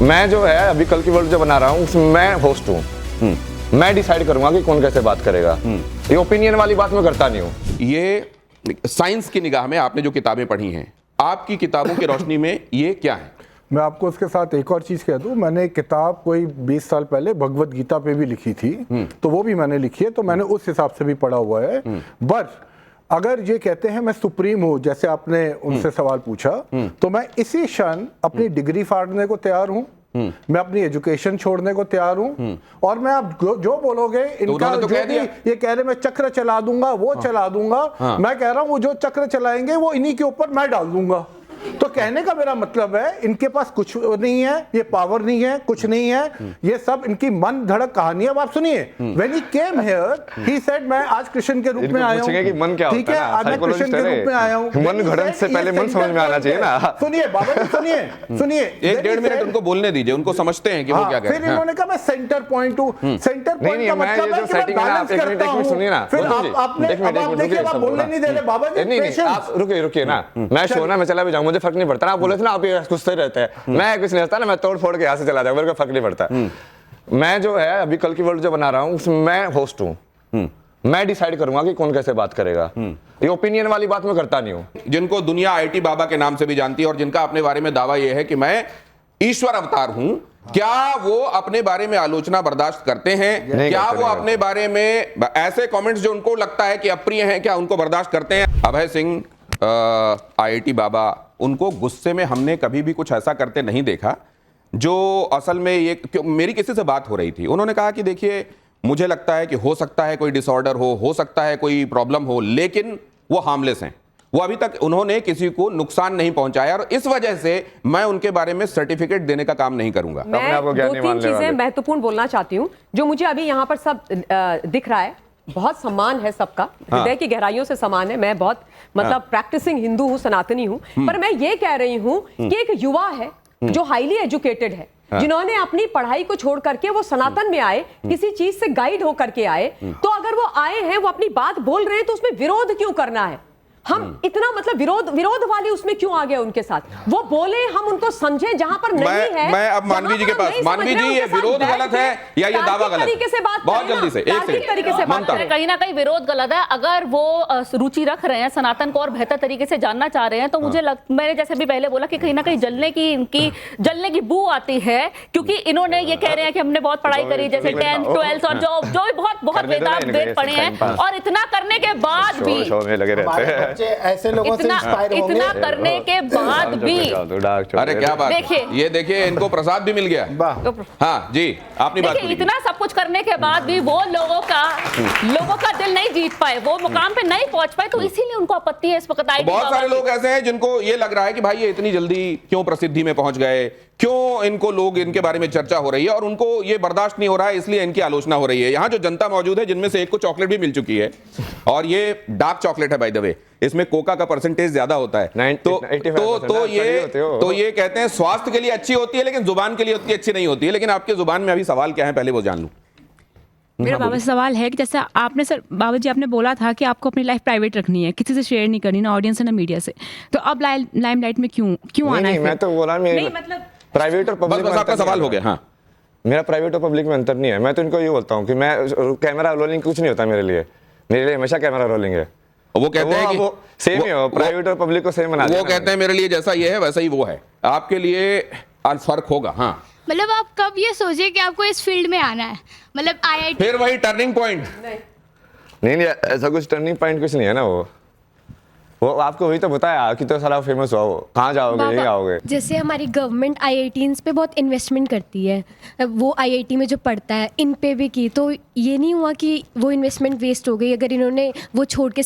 मैं जो है अभी कल की वर्ल्ड जो बना रहा हूँ उसमें मैं होस्ट हूँ। मैं डिसाइड करूंगा कि कौन कैसे बात करेगा। ये ओपिनियन वाली बात मैं करता नहीं हूँ। ये साइंस की निगाह में आपने जो किताबें पढ़ी हैं, आपकी किताबों की रोशनी में ये क्या है? मैं आपको उसके साथ एक और चीज़ कह दूं, मैंने एक किताब कोई 20 साल पहले भगवत गीता पे भी लिखी थी, तो वो भी मैंने लिखी है, तो मैंने उस हिसाब से भी पढ़ा हुआ है। बट अगर ये कहते हैं मैं सुप्रीम हूं, जैसे आपने उनसे सवाल पूछा, तो मैं इसी क्षण अपनी डिग्री फाड़ने को तैयार हूं, मैं अपनी एजुकेशन छोड़ने को तैयार हूं, और मैं आप जो बोलोगे इनका तो जो भी ये कह रहे मैं चक्र चला दूंगा, वो चला दूंगा, मैं कह रहा हूं वो जो चक्र चलाएंगे वो इन्हीं के ऊपर मैं डाल दूंगा। तो कहने का मेरा मतलब है इनके पास कुछ नहीं है, ये पावर नहीं है, कुछ नहीं है, ये सब इनकी मन धड़क कहानी है। अब आप सुनिए, when he came here he said मैं आज कृष्ण के रूप में आया हूं। कि मन क्या होता है, ठीक है, आज मैं कृष्ण के रूप में आया हूं। मन घड़न से पहले मन समझ में आना चाहिए ना। सुनिए बाबा जी, सुनिए 1-1.5 मिनट उनको बोलने दीजिए, उनको समझते हैं कि वो क्या कह रहे हैं। फिर इन्होंने कहा मैं सेंटर पॉइंट हूं। सेंटर पॉइंट का मतलब है कि मैं बैलेंस करता हूं। सुनिए ना, फिर आपने अब देखिए आप बोलने नहीं दे रहे बाबा जी। नहीं आप रुकिए ना, मैं शो ना मैं चला भी जाऊं, मुझे फर्क नहीं पड़ता। आप बोले थे ना आप ये गुस्से रहते हैं, मैं कुछ नहीं रहता ना, मैं तोड़ फोड़ के यहाँ से चला जाऊं, मेरे को फर्क नहीं पड़ता। मैं जो है अभी कल की वर्ल्ड जो बना रहा हूँ उसमें मैं होस्ट हूँ। मैं डिसाइड करूंगा कि कौन कैसे बात करेगा। ये ओपिनियन वाली बात मैं करता नहीं हूँ। जिनको दुनिया आईटी बाबा के नाम से भी जानती है और जिनका अपने बारे में दावा यह है कि मैं ईश्वर अवतार हूं, क्या वो अपने बारे में आलोचना बर्दाश्त करते हैं? क्या वो अपने बारे में ऐसे कमेंट्स जो उनको लगता है कि अप्रिय हैं, क्या उनको बर्दाश्त करते हैं? अभय सिंह आईआईटी बाबा, उनको गुस्से में हमने कभी भी कुछ ऐसा करते नहीं देखा जो असल में ये मेरी किसी से बात हो रही थी, उन्होंने कहा कि देखिए मुझे लगता है कि हो सकता है कोई डिसऑर्डर हो सकता है कोई प्रॉब्लम हो, लेकिन वो हार्मलेस हैं, वो अभी तक उन्होंने किसी को नुकसान नहीं पहुंचाया और इस वजह से मैं उनके बारे में सर्टिफिकेट देने का काम नहीं करूंगा। मैं 2-3 चीजें महत्वपूर्ण बोलना चाहती हूं जो मुझे अभी यहाँ पर सब दिख रहा है। बहुत सम्मान है सबका, हृदय की गहराइयों से सम्मान है। मैं बहुत मतलब प्रैक्टिसिंग हिंदू हूँ, सनातनी हूँ, पर मैं ये कह रही हूँ कि एक युवा है जो हाईली एजुकेटेड है, जिन्होंने अपनी पढ़ाई को छोड़ करके वो सनातन में आए, किसी चीज से गाइड होकर के आए, तो अगर वो आए हैं, वो अपनी बात बोल रहे हैं, तो उसमें विरोध क्यों करना है? हम इतना मतलब विरोध वाले उसमें क्यों आ गए उनके साथ? वो बोले, हम उनको समझे जहां पर नहीं है। मैं अब मानवी जी के पास, मानवी जी ये विरोध गलत है या ये दावा गलत तरीके से बात बहुत जल्दी से एक तरीके से बात करें। कहीं ना कहीं विरोध गलत है। अगर वो रुचि रख रहे हैं, सनातन को और बेहतर तरीके से जानना चाह रहे हैं, तो मुझे मैंने जैसे भी पहले बोला कि कहीं ना कहीं जलने की बू आती है, क्योंकि इन्होंने ये कह रहे हैं कि हमने बहुत पढ़ाई करी, जैसे 10th 12th और जो बहुत वेद पढ़े हैं, और इतना करने के बाद भी लगे रहते हैं ऐसे लोगों से इंस्पायर होंगे। इतना करने के बाद भी, अरे क्या बात, ये देखिए इनको प्रसाद भी मिल गया। हाँ जी, आपने बात की। इतना सब कुछ करने के बाद भी वो लोगों का दिल नहीं जीत पाए, वो मुकाम पे नहीं पहुंच पाए, तो इसीलिए उनको आपत्ति है इस वक्त। बहुत सारे लोग ऐसे हैं जिनको ये लग रहा है कि भाई ये इतनी जल्दी क्यों प्रसिद्धि में पहुंच गए, क्यों इनको लोग इनके बारे में चर्चा हो रही है, और उनको ये बर्दाश्त नहीं हो रहा है, इसलिए इनकी आलोचना हो रही है। यहाँ जो जनता मौजूद है, जिनमें से एक को चॉकलेट भी मिल चुकी है, और ये डार्क चॉकलेट है बाय द वे, इसमें कोका का परसेंटेज ज्यादा होता है, तो ये कहते हैं स्वास्थ्य के लिए अच्छी होती है, लेकिन जुबान के लिए उतनी अच्छी नहीं होती है। लेकिन आपके जुबान में अभी सवाल क्या है, पहले वो जान लूं। मेरा बाबा सवाल है कि जैसे आपने सर बाबा जी आपने बोला था कि आपको अपनी लाइफ प्राइवेट रखनी है, किसी से शेयर नहीं करनी, ना ऑडियंस ना मीडिया से, तो अब लाइमलाइट में क्यों आना है? मैं तो बोला नहीं, मतलब प्राइवेट और पब्लिक में आपका सवाल हो गया। हाँ, मेरा प्राइवेट और पब्लिक में अंतर नहीं है। मैं तो इनको ये बोलता हूँ कि मैं कैमरा रोलिंग कुछ नहीं होता मेरे लिए हमेशा कैमरा रोलिंग है। वो कहते हैं कि वो सेम ही हो, प्राइवेट और पब्लिक को सेम बना दिया। वो कहते हैं मेरे लिए जैसा ये है वैसा ही वो है, आपके लिए फर्क होगा। हाँ, मतलब आप कब ये सोचे कि आपको इस फील्ड में आना है? मतलब आईआईटी फिर वही टर्निंग पॉइंट नहीं, ऐसा कुछ टर्निंग पॉइंट कुछ नहीं है ना। वो आपको वही तो बताया कि तो सारा फेमस हुआ, वो कहाँ जाओगे, यही आओगे। जैसे हमारी गवर्नमेंट आईआईटीज पे बहुत इन्वेस्टमेंट करती है, वो आईआईटी में जो पढ़ता है इन पे भी की, तो ये नहीं हुआ कि वो इन्वेस्टमेंट वेस्ट हो गई अगर इन्होंने वो छोड़ के?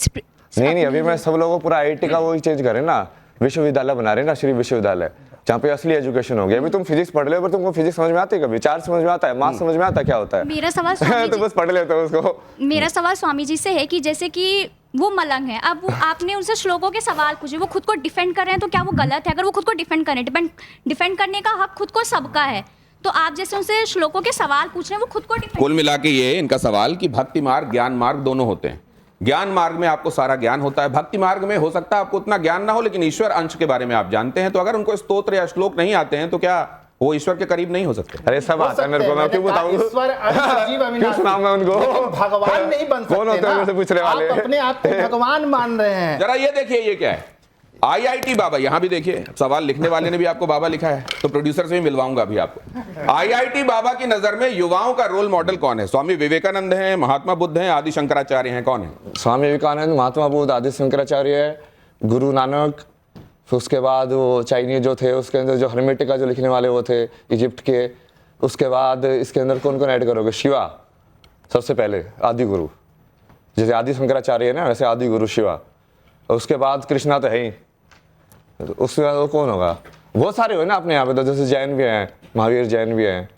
नहीं, अभी मैं सब लोगों को पूरा आईआईटी का वो चेंज करें ना, विश्वविद्यालय बना रहे हैं ना, श्री विश्वविद्यालय, जहाँ पे असली एजुकेशन हो गया। अभी तुम फिजिक्स पढ़ रहे हो, पर तुमको फिजिक्स समझ में आती है कभी? चार्ज समझ में आता है, मास समझ में आता है, क्या होता है? मेरा सवाल स्वामी तो बस पढ़ लेते हो उसको। मेरा सवाल स्वामी जी से है कि जैसे कि वो मलंग है, अब आपने उनसे श्लोकों के सवाल पूछे, वो खुद को डिफेंड कर रहे हैं, तो क्या वो गलत है? अगर वो खुद को डिफेंड करें, डिफेंड करने का हक खुद को सबका है, तो आप जैसे उनसे श्लोकों के सवाल पूछ रहे हैं, वो खुद को डिफेंड। कुल मिला के ये इनका सवाल कि भक्ति मार्ग ज्ञान मार्ग दोनों होते हैं। ज्ञान मार्ग में आपको सारा ज्ञान होता है, भक्ति मार्ग में हो सकता है आपको उतना ज्ञान ना हो, लेकिन ईश्वर अंश के बारे में आप जानते हैं। तो अगर उनको स्तोत्र या श्लोक नहीं आते हैं, तो क्या वो ईश्वर के करीब नहीं हो सकते। अरे सब आता है मेरे को, मैं क्यों बताऊं? ईश्वर सजीव क्यों अविनाशी, सुनाऊं मैं उनको? लेकिन भगवान नहीं बन सकते कौन होते हैं ना। मेरे से पूछने वाले? आप अपने आप को भगवान मान रहे हैं। जरा ये देखिए ये क्या है, IIT बाबा। यहां भी देखिए सवाल लिखने वाले ने भी आपको बाबा लिखा है, तो प्रोड्यूसर से भी मिलवाऊंगा अभी आपको। IIT बाबा की नजर में युवाओं का रोल मॉडल कौन है? स्वामी विवेकानंद हैं, महात्मा बुद्ध हैं, आदि शंकराचार्य हैं, कौन है? स्वामी विवेकानंद, महात्मा बुद्ध, आदि शंकराचार्य है, गुरु नानक, फिर उसके बाद वो चाइनीज जो थे उसके अंदर जो हर्मेटिका जो लिखने वाले वो थे इजिप्ट के। उसके बाद इसके अंदर कौन कौन ऐड करोगे? शिवा सबसे पहले आदि गुरु, जैसे आदि शंकराचार्य है ना वैसे आदि गुरु शिवा। उसके बाद कृष्णा तो है ही, उसके बाद वो कौन होगा? बहुत सारे हो ना अपने यहाँ पे, तो जैसे जैन भी हैं, महावीर जैन भी हैं।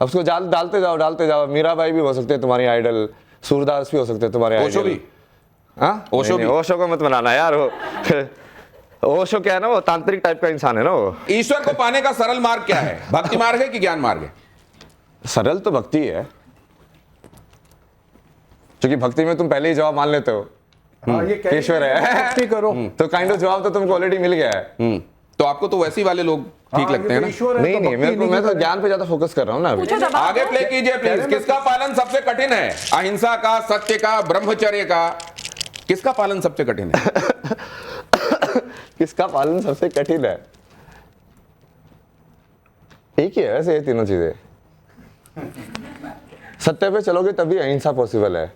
अब उसको डालते जाओ। मीराबाई भी हो सकते हैं तुम्हारी आइडल, सूरदास भी हो सकते हैं तुम्हारे ओशो आइडल। भी? हाँ, ओशो भी? ओशो को मत बनाना यार। ओशो क्या है ना, वो तांत्रिक टाइप का इंसान है ना वो। ईश्वर को पाने का सरल मार्ग क्या है? भक्ति मार्ग है कि ज्ञान मार्ग है? सरल तो भक्ति है, क्योंकि भक्ति में तुम पहले ही जवाब मान लेते हो हाँ, ये कह ईश्वर है, भक्ति करो। तो काइंड ऑफ जवाब तो तुमको ऑलरेडी मिल गया है। तो आपको तो वैसे ही वाले लोग ठीक हाँ, लगते ये हैं तो ना? ईश्वर है, नहीं तो नहीं, भक्ति मेरे को, मैं तो करें। ज्ञान पे ज्यादा फोकस कर रहा हूँ ना अभी। पूछो दबाव। आगे प्ले कीजिए प्लीज। किसका पालन सबसे कठिन है? अहिंसा का, सत्य का, ब्रह्मचर्य का? किसका पालन सबसे कठिन है? किसका पालन सबसे कठिन है? एक ही है वैसे ये तीनों चीजें। सत्य पे चलोगे तभी अहिंसा पॉसिबल है।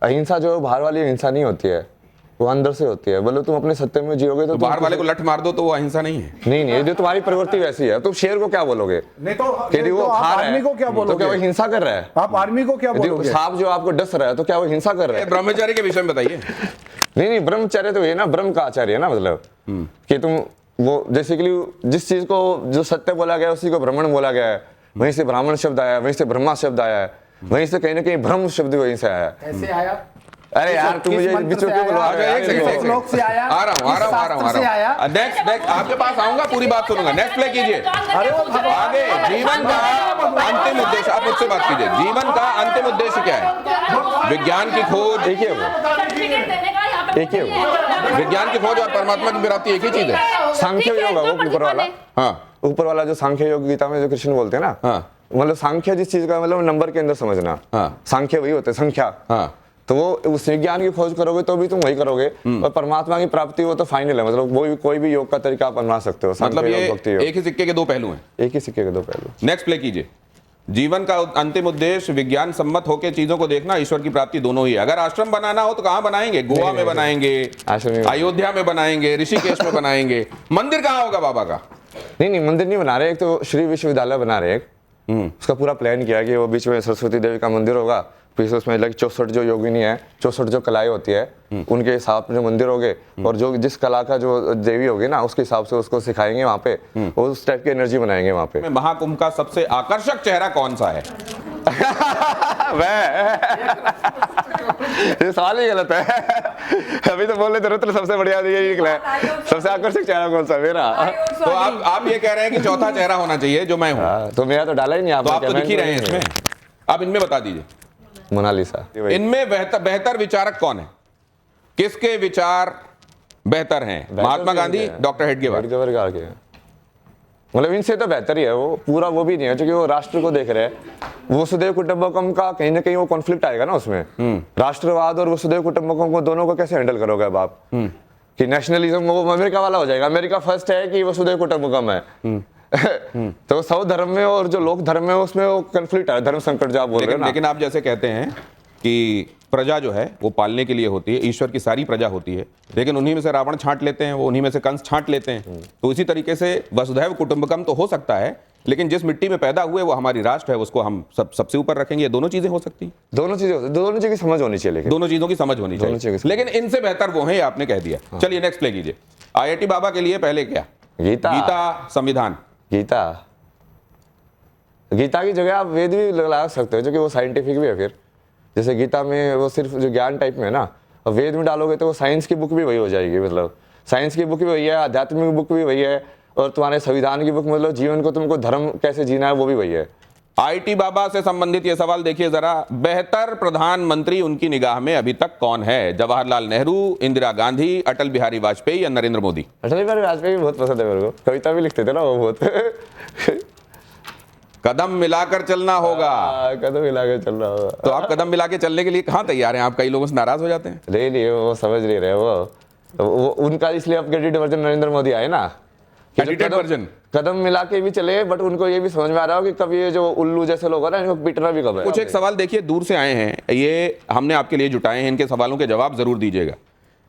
अहिंसा जो बाहर वाली अहिंसा नहीं होती है, वो अंदर से होती है। बोलो तुम अपने सत्य में जियोगे तो बाहर वाले को लठ मार दो तो वो अहिंसा नहीं है। नहीं, जो तुम्हारी प्रवृत्ति वैसी है। तुम शेर को क्या बोलोगे नहीं तो कि वो आप खा रहा आर्मी है, को क्या तो क्या वो बोलोगे? हिंसा कर रहा है? आप आर्मी को क्या यदि बोलोगे? सांप जो आपको डस रहा है तो क्या वो हिंसा कर रहा है? ब्रह्मचर्य के विषय में बताइए। नहीं, ब्रह्मचर्य तो ये ना, ब्रह्म का आचार्य है ना, मतलब कि तुम वो बेसिकली जिस चीज को जो सत्य बोला गया है उसी को ब्राह्मण बोला गया है। वहीं से ब्राह्मण शब्द आया है, वहीं से ब्रह्मा शब्द आया है, वहीं से कहीं ना कहीं ब्रह्म शब्द वहीं से आया है। कैसे आया? अरे यार तुम मुझे बीचों क्यों बुलवा रहे हो? एक सेकंड, किस श्लोक से आया? आ रहा हूँ। नेक्स्ट आपके पास आऊंगा, पूरी बात सुनूंगा। नेक्स्ट प्ले कीजिए। आगे जीवन का अंतिम उद्देश्य, आप मुझसे बात कीजिए। जीवन का अंतिम उद्देश्य क्या है? विज्ञान की खोज। एक ही है वो, एक ही है वो। विज्ञान की खोज और परमात्मा की प्राप्ति एक ही चीज है। सांख्य योग है वो ऊपर वाला। हाँ, ऊपर वाला जो सांख्य योग गीता में जो कृष्ण बोलते हैं ना, हाँ। मतलब सांख्य जिस चीज का मतलब नंबर के अंदर समझना। हाँ। सांख्य वही होते हैं, संख्या। हाँ। तो वो उस विज्ञान की खोज करोगे तो भी तुम वही करोगे, और परमात्मा की प्राप्ति वो तो फाइनल है। मतलब वो कोई भी योग का तरीका आप बना सकते हो। मतलब सांख्य ये योग, भक्ति योग, एक ही सिक्के के दो पहलू हैं। एक ही सिक्के के दो पहलू। नेक्स्ट प्ले कीजिए। जीवन का अंतिम उद्देश्य विज्ञान सम्मत होकर चीजों को देखना, ईश्वर की प्राप्ति दोनों ही है। अगर आश्रम बनाना हो तो कहां बनाएंगे? गोवा में बनाएंगे, आश्रम में। अयोध्या में बनाएंगे, ऋषिकेश में बनाएंगे। मंदिर कहां होगा बाबा का? नहीं, मंदिर नहीं बना रहे। एक तो श्री विश्वविद्यालय बना रहे, एक उसका पूरा प्लान किया कि वो बीच में सरस्वती देवी का मंदिर होगा, फिर उसमें 64 जो योगिनी है, 64 जो कलाएं होती है उनके हिसाब से मंदिर होगे, और जो जिस कला का जो देवी होगी ना उसके हिसाब से उसको सिखाएंगे वहाँ पे, और उस टाइप की एनर्जी बनाएंगे वहाँ पे। महाकुंभ का सबसे आकर्षक चेहरा कौन सा है? ये सवाल ही गलत है। अभी तो बोल रहे थे सबसे बढ़िया ये निकला है। सबसे आकर्षक चेहरा कौन सा? मेरा। तो आप ये कह रहे हैं कि चौथा चेहरा होना चाहिए जो मैं हूं। तो मेरा तो डाला ही नहीं तो आप आपने। तो दिख ही रहे हैं इसमें। आप इनमें बता दीजिए, मोनालिसा। इनमें बेहतर विचारक कौन है? किसके विचार बेहतर हैं? महात्मा गांधी, डॉक्टर हेडगेवार का आगे मतलब इनसे तो बेहतर ही है वो। पूरा वो भी नहीं है क्योंकि वो राष्ट्र को देख रहे हैं। वसुधैव कुटुंबकम का कहीं ना कहीं वो कॉन्फ्लिक्ट आएगा ना उसमें। राष्ट्रवाद और वसुधैव कुटुंबकम को दोनों को कैसे हैंडल करोगे अब आप? कि नेशनलिज्म वो अमेरिका वाला हो जाएगा। अमेरिका फर्स्ट है कि वसुधैव कुटुंबकम है। तो सौ धर्म में और जो लोक धर्म में उसमें वो कॉन्फ्लिक्ट है, धर्म संकट जो आप बोल रहे हो ना। लेकिन आप जैसे कहते हैं कि प्रजा जो है वो पालने के लिए होती है, ईश्वर की सारी प्रजा होती है, लेकिन उन्हीं में से रावण छांट लेते हैं, वो उन्हीं में से कंस छांट लेते हैं। तो इसी तरीके से वसुधैव कुटुंबकम तो हो सकता है, लेकिन जिस मिट्टी में पैदा हुए वो हमारी राष्ट्र है, उसको हम सबसे ऊपर रखेंगे। दोनों चीजें हो सकती हैं। दोनों चीजों की समझ होनी चाहिए, लेकिन दोनों चीजों की समझ होनी चाहिए। लेकिन इनसे बेहतर वो है, आपने कह दिया। चलिए नेक्स्ट प्ले कीजिए। IIT बाबा के लिए पहले क्या? गीता, संविधान। गीता की जगह आप वेद भी लगा सकते हो, जो कि वो साइंटिफिक भी है। फिर जैसे गीता में वो सिर्फ जो ज्ञान टाइप में है ना, और वेद में डालोगे तो वो साइंस की बुक भी वही हो जाएगी। मतलब साइंस की बुक भी वही है, आध्यात्मिक बुक भी वही है, और तुम्हारे संविधान की बुक मतलब जीवन को तुमको धर्म कैसे जीना है वो भी वही है। IIT बाबा से संबंधित ये सवाल देखिए जरा। बेहतर प्रधानमंत्री उनकी निगाह में अभी तक कौन है? जवाहरलाल नेहरू, इंदिरा गांधी, अटल बिहारी वाजपेयी या नरेंद्र मोदी? अटल बिहारी वाजपेयी भी बहुत पसंद है मेरे को। कविता भी लिखते थे ना वो बहुत। कदम मिलाकर चलना होगा। कदम मिला के चल रहा होगा। तो आप कदम मिला के चलने के लिए कहाँ तैयार हैं? आप कई लोगों से नाराज हो जाते हैं। नहीं वो समझ नहीं रहे वो उनका, इसलिए अब एडिटेड वर्जन नरेंद्र मोदी आए ना, कि जो एडिटेड वर्जन कदम मिला के भी चले, बट उनको ये भी समझ में आ रहा हो कि कभी ये जो उल्लू जैसे लोग हैं ना, इनको पिटना भी कब है। कुछ एक सवाल देखिए दूर से आए हैं, ये हमने आपके लिए जुटाए हैं, इनके सवालों के जवाब जरूर दीजिएगा।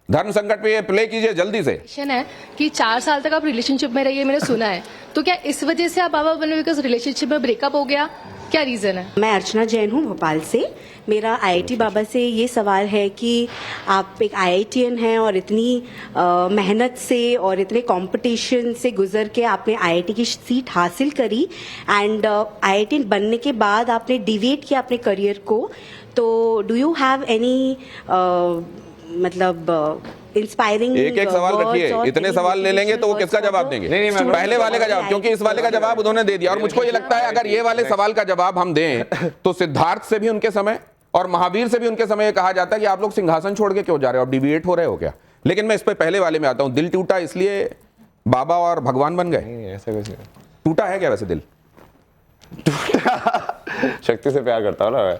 धर्म संकट पे ये प्ले कीजिए जल्दी से। है कि 4 साल तक आप रिलेशनशिप में रहिए, मैंने सुना है, तो क्या इस वजह से आप बाबा बने बिकॉज रिलेशनशिप में ब्रेकअप हो गया, क्या रीजन है? मैं अर्चना जैन हूँ भोपाल से। मेरा आईआईटी बाबा से ये सवाल है कि आप एक आईआईटीएन हैं और इतनी मेहनत से और इतने कंपटीशन से गुजर के आपने आईआईटी की सीट हासिल करी एंड आईआईटीएन बनने के बाद आपने डिविएट किया अपने करियर को, तो डू यू हैव एनी मतलब इंस्पायरिंग? एक सवाल रखिए, इतने सवाल ले लेंगे तो वो किसका जवाब देंगे? नहीं, पहले वाले का जवाब, क्योंकि इस वाले का जवाब उन्होंने दे दिया और मुझको ये लगता है अगर ये वाले सवाल का जवाब हम दें तो सिद्धार्थ से भी उनके समय और महावीर से भी उनके समय कहा जाता है कि आप लोग सिंहासन छोड़ के क्यों जा रहे हो, आप डिबेट हो रहे हो क्या? लेकिन मैं इस पे पहले वाले में आता हूं, दिल टूटा इसलिए बाबा और भगवान बन गए? ऐसा कुछ नहीं। टूटा है क्या वैसे दिल? शक्ति से प्यार करता हूँ ना मैं।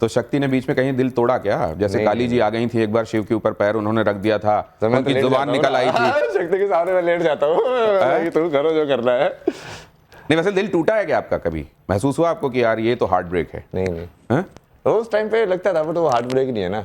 तो शक्ति ने बीच में कहीं दिल तोड़ा क्या? जैसे काली जी आ गई थी एक बार, शिव के ऊपर पैर उन्होंने रख दिया था, उनकी जुबान निकल आई थी। शक्ति के सामने मैं लेट जाता हूँ, तुम करो जो करना है। नहीं वैसे दिल टूटा है क्या आपका? कभी महसूस हुआ आपको कि यार ये तो हार्ट ब्रेक है? नहीं उस टाइम पे लगता था, बट वो हार्ट ब्रेक नहीं है ना।